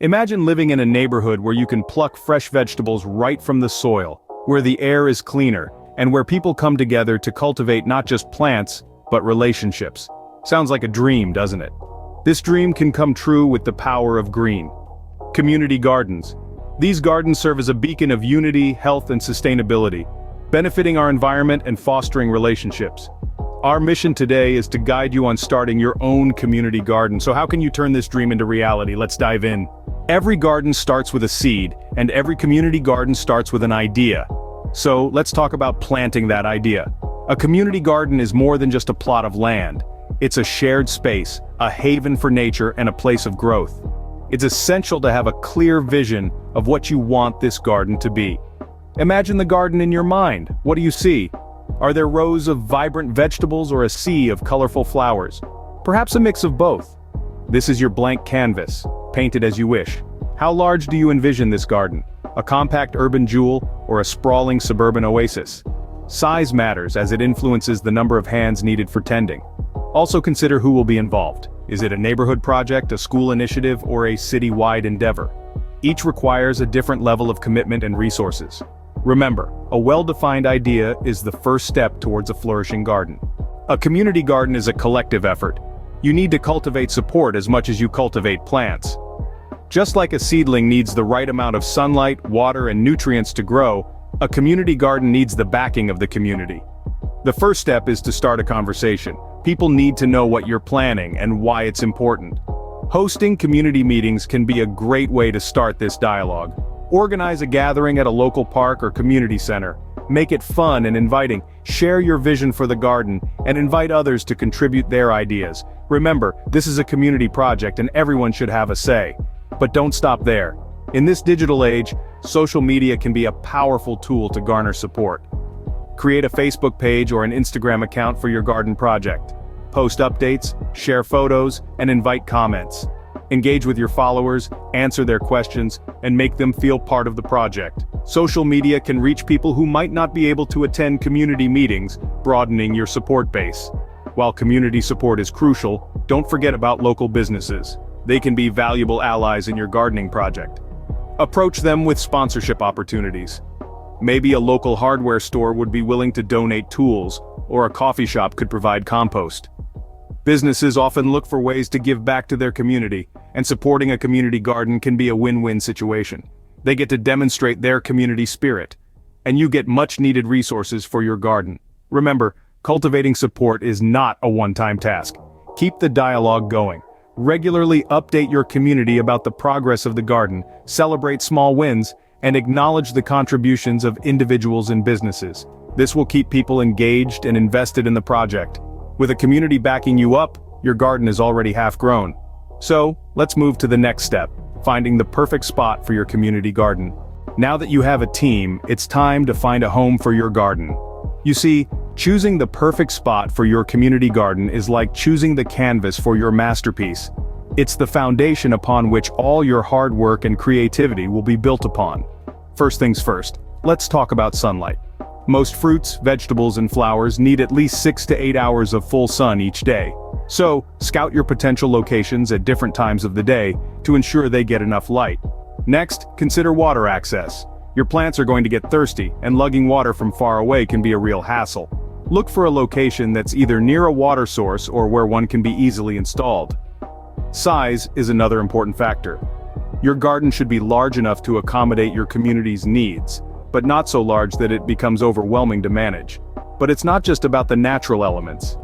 Imagine living in a neighborhood where you can pluck fresh vegetables right from the soil, where the air is cleaner, and where people come together to cultivate not just plants, but relationships. Sounds like a dream, doesn't it? This dream can come true with the power of green. Community gardens. These gardens serve as a beacon of unity, health, and sustainability, benefiting our environment and fostering relationships. Our mission today is to guide you on starting your own community garden. So how can you turn this dream into reality? Let's dive in. Every garden starts with a seed, and every community garden starts with an idea. So let's talk about planting that idea. A community garden is more than just a plot of land. It's a shared space, a haven for nature, and a place of growth. It's essential to have a clear vision of what you want this garden to be. Imagine the garden in your mind. What do you see? Are there rows of vibrant vegetables or a sea of colorful flowers? Perhaps a mix of both. This is your blank canvas. Paint it as you wish. How large do you envision this garden? A compact urban jewel or a sprawling suburban oasis? Size matters as it influences the number of hands needed for tending. Also consider who will be involved. Is it a neighborhood project, a school initiative, or a city-wide endeavor? Each requires a different level of commitment and resources. Remember, a well-defined idea is the first step towards a flourishing garden. A community garden is a collective effort. You need to cultivate support as much as you cultivate plants. Just like a seedling needs the right amount of sunlight, water, and nutrients to grow, a community garden needs the backing of the community. The first step is to start a conversation. People need to know what you're planning and why it's important. Hosting community meetings can be a great way to start this dialogue. Organize a gathering at a local park or community center. Make it fun and inviting. Share your vision for the garden, and invite others to contribute their ideas. Remember, this is a community project and everyone should have a say. But don't stop there. In this digital age, social media can be a powerful tool to garner support. Create a Facebook page or an Instagram account for your garden project. Post updates, share photos, and invite comments. Engage with your followers, answer their questions, and make them feel part of the project. Social media can reach people who might not be able to attend community meetings, broadening your support base. While community support is crucial, don't forget about local businesses. They can be valuable allies in your gardening project. Approach them with sponsorship opportunities. Maybe a local hardware store would be willing to donate tools, or a coffee shop could provide compost. Businesses often look for ways to give back to their community, and supporting a community garden can be a win-win situation. They get to demonstrate their community spirit, and you get much-needed resources for your garden. Remember, cultivating support is not a one-time task. Keep the dialogue going. Regularly update your community about the progress of the garden, celebrate small wins, and acknowledge the contributions of individuals and businesses. This will keep people engaged and invested in the project. With a community backing you up, your garden is already half grown. So, let's move to the next step, finding the perfect spot for your community garden. Now that you have a team, it's time to find a home for your garden. You see, choosing the perfect spot for your community garden is like choosing the canvas for your masterpiece. It's the foundation upon which all your hard work and creativity will be built upon. First things first, let's talk about sunlight. Most fruits, vegetables, and flowers need at least 6 to 8 hours of full sun each day. So, scout your potential locations at different times of the day to ensure they get enough light. Next, consider water access. Your plants are going to get thirsty, and lugging water from far away can be a real hassle. Look for a location that's either near a water source or where one can be easily installed. Size is another important factor. Your garden should be large enough to accommodate your community's needs, but not so large that it becomes overwhelming to manage. But it's not just about the natural elements.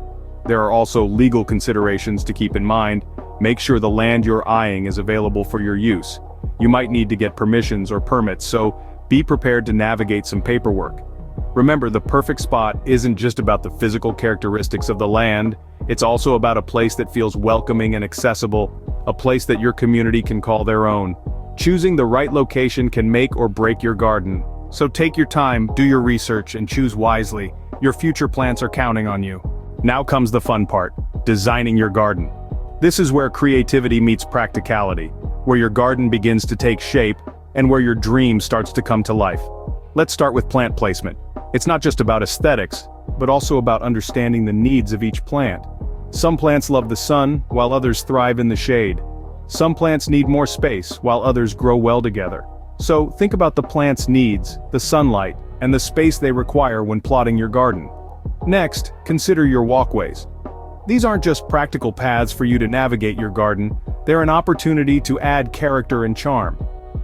There are also legal considerations to keep in mind. Make sure the land you're eyeing is available for your use. You might need to get permissions or permits, so be prepared to navigate some paperwork. Remember, the perfect spot isn't just about the physical characteristics of the land, it's also about a place that feels welcoming and accessible, a place that your community can call their own. Choosing the right location can make or break your garden. So take your time, do your research, and choose wisely. Your future plants are counting on you. Now comes the fun part, designing your garden. This is where creativity meets practicality, where your garden begins to take shape, and where your dream starts to come to life. Let's start with plant placement. It's not just about aesthetics, but also about understanding the needs of each plant. Some plants love the sun, while others thrive in the shade. Some plants need more space, while others grow well together. So think about the plant's needs, the sunlight, and the space they require when plotting your garden. Next, consider your walkways. These aren't just practical paths for you to navigate your garden, they're an opportunity to add character and charm.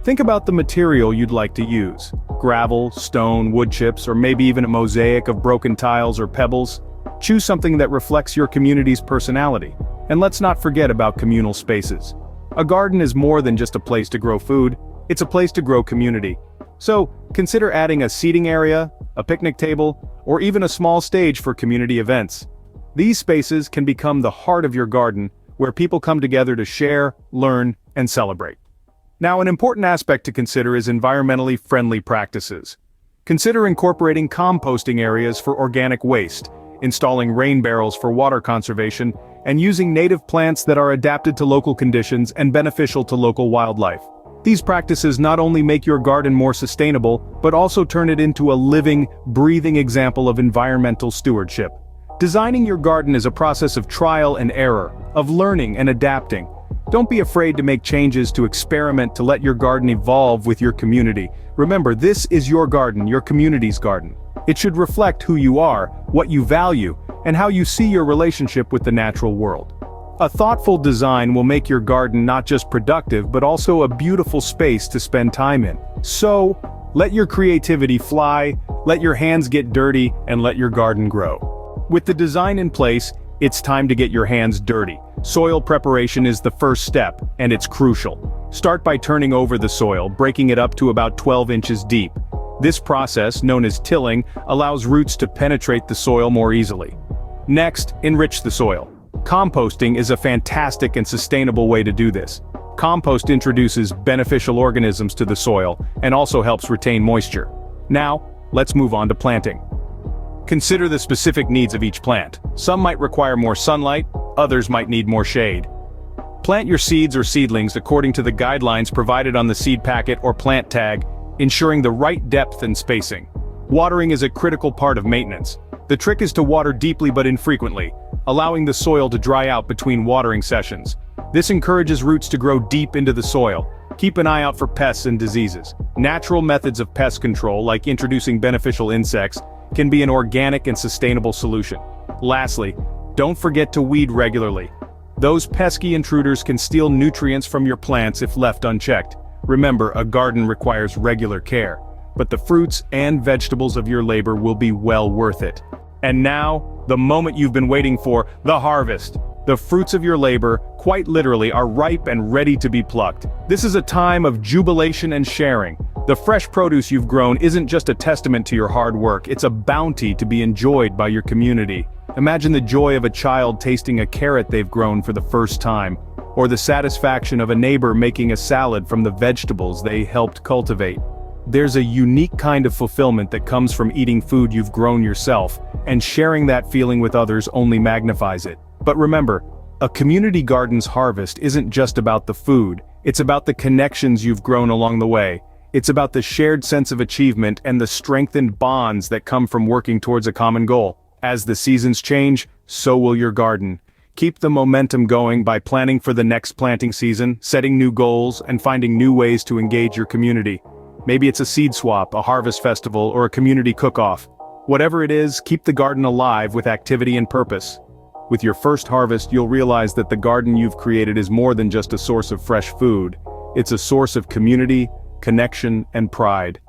Think about the material you'd like to use: gravel, stone, wood chips, or maybe even a mosaic of broken tiles or pebbles. Choose something that reflects your community's personality. And let's not forget about communal spaces. A garden is more than just a place to grow food, it's a place to grow community. So, consider adding a seating area, a picnic table, or even a small stage for community events. These spaces can become the heart of your garden, where people come together to share, learn, and celebrate. Now, an important aspect to consider is environmentally friendly practices. Consider incorporating composting areas for organic waste, installing rain barrels for water conservation, and using native plants that are adapted to local conditions and beneficial to local wildlife. These practices not only make your garden more sustainable, but also turn it into a living, breathing example of environmental stewardship. Designing your garden is a process of trial and error, of learning and adapting. Don't be afraid to make changes, to experiment, to let your garden evolve with your community. Remember, this is your garden, your community's garden. It should reflect who you are, what you value, and how you see your relationship with the natural world. A thoughtful design will make your garden not just productive but also a beautiful space to spend time in. So, let your creativity fly, let your hands get dirty, and let your garden grow. With the design in place, it's time to get your hands dirty. Soil preparation is the first step, and it's crucial. Start by turning over the soil, breaking it up to about 12 inches deep. This process, known as tilling, allows roots to penetrate the soil more easily. Next, enrich the soil. Composting is a fantastic and sustainable way to do this. Compost introduces beneficial organisms to the soil and also helps retain moisture. Now, let's move on to planting. Consider the specific needs of each plant. Some might require more sunlight, others might need more shade. Plant your seeds or seedlings according to the guidelines provided on the seed packet or plant tag, ensuring the right depth and spacing. Watering is a critical part of maintenance. The trick is to water deeply but infrequently, allowing the soil to dry out between watering sessions. This encourages roots to grow deep into the soil. Keep an eye out for pests and diseases. Natural methods of pest control, like introducing beneficial insects, can be an organic and sustainable solution. Lastly, don't forget to weed regularly. Those pesky intruders can steal nutrients from your plants if left unchecked. Remember, a garden requires regular care, but the fruits and vegetables of your labor will be well worth it. And now, the moment you've been waiting for, the harvest. The fruits of your labor, quite literally, are ripe and ready to be plucked. This is a time of jubilation and sharing. The fresh produce you've grown isn't just a testament to your hard work, it's a bounty to be enjoyed by your community. Imagine the joy of a child tasting a carrot they've grown for the first time, or the satisfaction of a neighbor making a salad from the vegetables they helped cultivate. There's a unique kind of fulfillment that comes from eating food you've grown yourself, and sharing that feeling with others only magnifies it. But remember, a community garden's harvest isn't just about the food, it's about the connections you've grown along the way. It's about the shared sense of achievement and the strengthened bonds that come from working towards a common goal. As the seasons change, so will your garden. Keep the momentum going by planning for the next planting season, setting new goals, and finding new ways to engage your community. Maybe it's a seed swap, a harvest festival, or a community cook-off. Whatever it is, keep the garden alive with activity and purpose. With your first harvest, you'll realize that the garden you've created is more than just a source of fresh food. It's a source of community, connection, and pride.